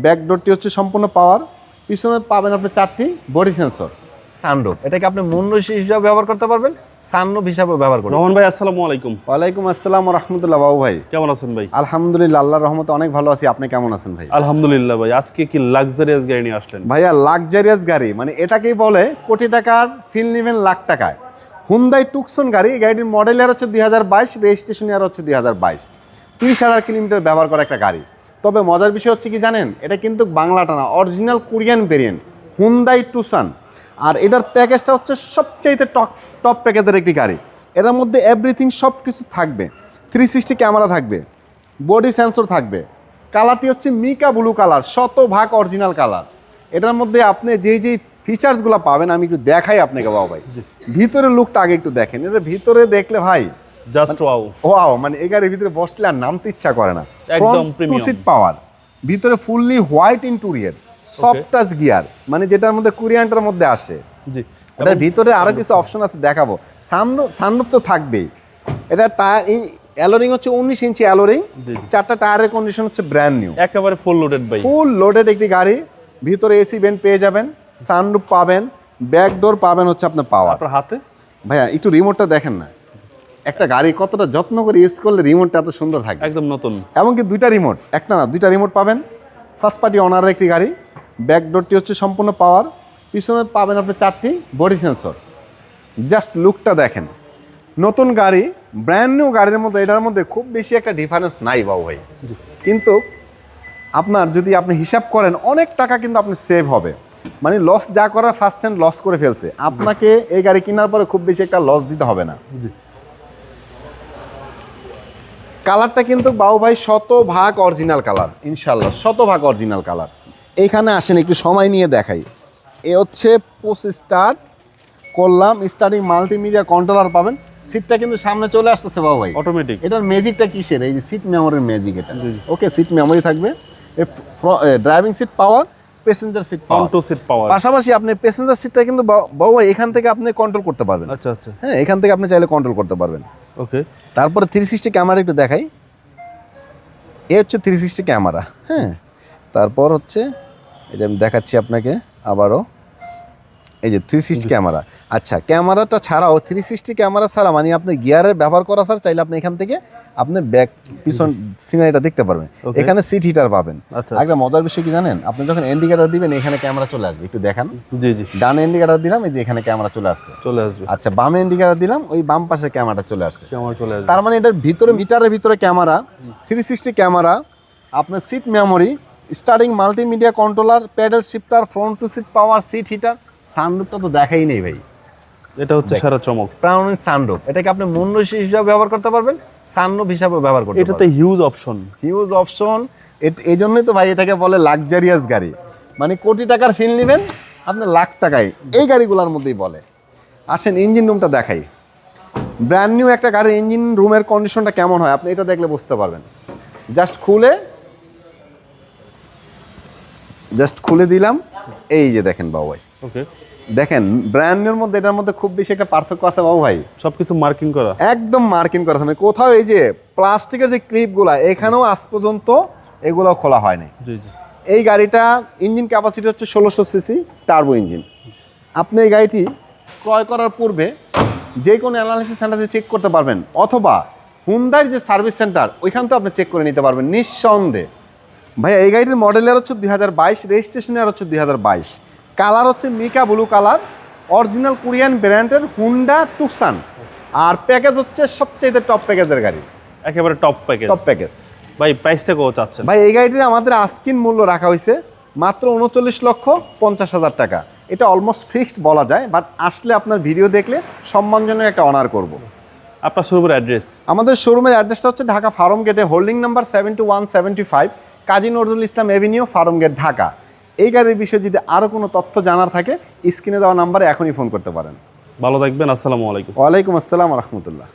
ব্যাকডোরটি হচ্ছে সম্পূর্ণ পাওয়ার, পিছনে পাবেন আপনি 4টি বডি সেন্সর। সানরুফ, এটাকে আপনি মুন্ডুস হিসাবে ব্যবহার করতে পারবেন, সানরুফ হিসাবে ব্যবহার করবেন। রহমান ভাই আসসালামু আলাইকুম। ওয়ালাইকুম আসসালাম ওয়া রাহমাতুল্লাহ। বাবু ভাই কেমন আছেন ভাই? আলহামদুলিল্লাহ, আল্লাহর রহমতে অনেক ভালো আছি। আপনি কেমন আছেন ভাই? আলহামদুলিল্লাহ ভাই। আজকে কি লাক্সারিয়াস গাড়ি নিয়ে আসলেন? ভাইয়া লাক্সারিয়াস গাড়ি মানে এটাকেই বলে কোটি টাকার ফিল নেবেন লাখ টাকায়। হুন্দাই টুকসন গাড়ি, এই গাড়ির মডেল ইয়ার হচ্ছে 2022, রেজিস্ট্রেশন ইয়ার হচ্ছে 2022। 30,000 কিলোমিটার ব্যবহার করা একটা গাড়ি। তবে মজার বিষয় হচ্ছে কি জানেন, এটা কিন্তু বাংলাটা না, original Korean variant Hyundai Tucson. আর এটার প্যাকেজটা হচ্ছে সবচাইতে টপ প্যাকেজের একটি গাড়ি। এটার মধ্যে এভরিথিং সব কিছু থাকবে। 360 ক্যামেরা থাকবে, বডি সেন্সর থাকবে, কালারটি হচ্ছে মিকা ব্লু কালার, শতভাগ অরিজিনাল কালার। এটার মধ্যে আপনি যেই ফিচার্সগুলো পাবেন আমি একটু দেখাই আপনাকে বাবা ভাই। ভিতরের লুকটা আগে একটু দেখেন, এটা ভিতরে দেখলে ভাই জাস্ট ওয়াও, মানে এই গাড়ির ভিতরে বসলে আর নামতে ইচ্ছা করে না। একদম প্রিমিয়াম। 2 সিট পাওয়ার, ভিতরে fully white interior, soft touch gear, মানে যেটার মধ্যে কোরিয়ানটার মধ্যে আসে। জি, এটার ভিতরে আরো কিছু অপশন আছে, দেখাবো। সানরুফ তো থাকবেই। এটা টায়ার অ্যালোরিং হচ্ছে 19 ইঞ্চি অ্যালোরিং, 4টা টায়ারের কন্ডিশন হচ্ছে ব্র্যান্ড নিউ, একেবারে ফুল লোডেড ভাই। ফুল লোডেড একটি গাড়ি। ভিতরে এসি ভেন্ট পেয়ে যাবেন, সানরুফ পাবেন, ব্যাক ডোর পাবেন হচ্ছে আপনার পাওয়ার। আপনার হাতে ভাইয়া একটু রিমোটটা দেখেন না, একটা গাড়ি কতটা যত্ন করে ইউজ করলে রিমোটটা এত সুন্দর থাকে। একদম নতুন। এমনকি 2টা রিমোট, একটা না 2টা রিমোট পাবেন। ফার্স্ট পার্টি অনারের একটি গাড়ি, ব্যাক ডোরটি হচ্ছে সম্পূর্ণ পাওয়ার, পিছনে পাবেন আপনি 4টি বডি সেন্সর। জাস্ট লুকটা দেখেন, নতুন গাড়ি, ব্র্যান্ড নিউ গাড়ির মধ্যে এটার মধ্যে খুব বেশি একটা ডিফারেন্স নাই বাবু ভাই। কিন্তু আপনার যদি আপনি হিসাব করেন অনেক টাকা কিন্তু আপনি সেভ হবে। মানে লস যা করার ফার্স্ট হ্যান্ড লস করে ফেলছে, আপনাকে এই গাড়ি কেনার পরে খুব বেশি একটা লস দিতে হবে না। কালারটা কিন্তু বাবু ভাই শতভাগ অরিজিনাল কালার, ইনশাল্লাহ শতভাগ অরিজিনাল কালার। এইখানে আসেন একটু সময় নিয়ে দেখাই। এ হচ্ছে পোস্ট স্টার্ট করলাম, স্টার্টিং মাল্টিমিডিয়া কন্ট্রোলার পাবেন। সিটটা কিন্তু সামনে চলে আসতেছে বাবু ভাই, অটোমেটিক। এটার ম্যাজিকটা কিসের? এই যে সিট মেমোরির ম্যাজিক এটা। ওকে, সিট মেমোরি থাকবে, driving seat power, passenger seat power, 2 seat power. পাশাপাশি আপনি প্যাসেঞ্জার সিটটা কিন্তু বাবু ভাই এখান থেকে আপনি কন্ট্রোল করতে পারবেন। আচ্ছা আচ্ছা, হ্যাঁ, এখান থেকে আপনি চাইলে কন্ট্রোল করতে পারবেন। ওকে। তারপরে 360 ক্যামেরা একটু দেখাই। এ হচ্ছে 360 ক্যামেরা। হ্যাঁ, তারপর হচ্ছে এই যে আমি দেখাচ্ছি আপনাকে আবারও, এই যে 360 ক্যামেরা। আচ্ছা, ক্যামেরাটা ছাড়াও 360 ক্যামেরা ছাড়া মানে আপনি গিয়ারের ব্যবহার করা স্যার চাইলে আপনি এখান থেকে আপনি ব্যাক পিছন সিনারিটা দেখতে পারবেন। এখানে সিট হিটার পাবেন। আচ্ছা, একটা মজার বিষয় কি জানেন, আপনি যখন ইন্ডিকেটর দিবেন এখানে ক্যামেরা চলে আসবে, একটু দেখান। জি জি, ডানে ইন্ডিকেটর দিলাম, এই যে এখানে ক্যামেরা চলে আসছে। চলে আসবে। আচ্ছা, বামে ইন্ডিকেটর দিলাম, ওই বাম পাশে ক্যামেরাটা চলে আসছে। ক্যামেরা চলে আসবে। তার মানে এটার ভিতরে মিটারের ভিতরে ক্যামেরা, 360 ক্যামেরা, আপনার seat memory, starting multimedia controller, paddle shifter, front two seat power, seat heater. সানরুফটা তো দেখাই নেই ভাই, এটা হচ্ছে সারা চমক। প্রাউন সানরুফ, এটাকে আপনি মুন্ডুস হিসাবে ব্যবহার করতে পারবেন, সানরুফ হিসাবে ব্যবহার করতে এটাতে পারবেন। Huge option, huge option. এই জন্যই তো ভাই এটাকে বলে লাক্সারিয়াস গাড়ি। মানে কোটি টাকার ফিল নেবেন আপনি লাখ টাকায়, এই গাড়িগুলোর মধ্যেই বলে। আসেন ইঞ্জিন রুমটা দেখাই। ব্র্যান্ড নিউ একটা গাড়ির ইঞ্জিন রুমের কন্ডিশনটা কেমন হয় আপনি এটা দেখলে বুঝতে পারবেন। জাস্ট খুলে দিলাম, এই যে দেখেন বাবু ভাই। ওকে, দেখেন ব্র্যান্ড নিউর মধ্যে এটার মধ্যে খুব বেশি একটা পার্থক্য আছে বাবু ভাই। সবকিছু মার্কিং করা, একদম মার্কিং করা থাকে কোথাও। এই যে প্লাস্টিকের যে ক্লিপগুলা এখানেও আজ পর্যন্ত এগুলো খোলা হয়নি। জি জি। এই গাড়িটা ইঞ্জিন ক্যাপাসিটি হচ্ছে 1600 সিসি টার্বো ইঞ্জিন। আপনি এই গাড়িটি ক্রয় করার পূর্বে যে কোনো অ্যানালিসিস সেন্টারে চেক করতে পারবেন, অথবা হুন্দাইয়ের যে সার্ভিস সেন্টার ওইখান থেকে আপনি চেক করে নিতে পারবেন নিঃসন্দেহে। ভাইয়া এই গাড়িটির মডেল ইয়ার হচ্ছে 2022, রেজিস্ট্রেশন ইয়ার হচ্ছে 2022। কালার হচ্ছে mica blue colour, original Korean ব্র্যান্ডের হুন্ডা টুকসান। আর প্যাকেজ হচ্ছে সবচেয়ে টপ প্যাকেজের গাড়ি, একেবারে টপ প্যাকেজ। Top package. ভাই প্রাইসটা কত চাচ্ছেন? ভাই এই গাড়িটির আমাদের আস্কিন মূল্য রাখা হয়েছে মাত্র 39,50,000 টাকা। এটা অলমোস্ট ফিক্সড বলা যায়, বাট আসলে আপনার ভিডিও দেখলে সম্মানজনক একটা অনার করব। আপনার শোরুমের অ্যাড্রেস? আমাদের শোরুমের অ্যাড্রেসটা হচ্ছে ঢাকা ফার্ম গেটে, holding number 7175, Kazi Nazrul Islam Avenue, farm gate, Dhaka. এই গাড়ির বিষয়ে যদি আরও কোনো তথ্য জানার থাকে স্ক্রিনে দেওয়া নাম্বারে এখনই ফোন করতে পারেন। ভালো থাকবেন, আসসালামু আলাইকুম। ওয়ালাইকুম আসসালাম রহমতুল্লাহ।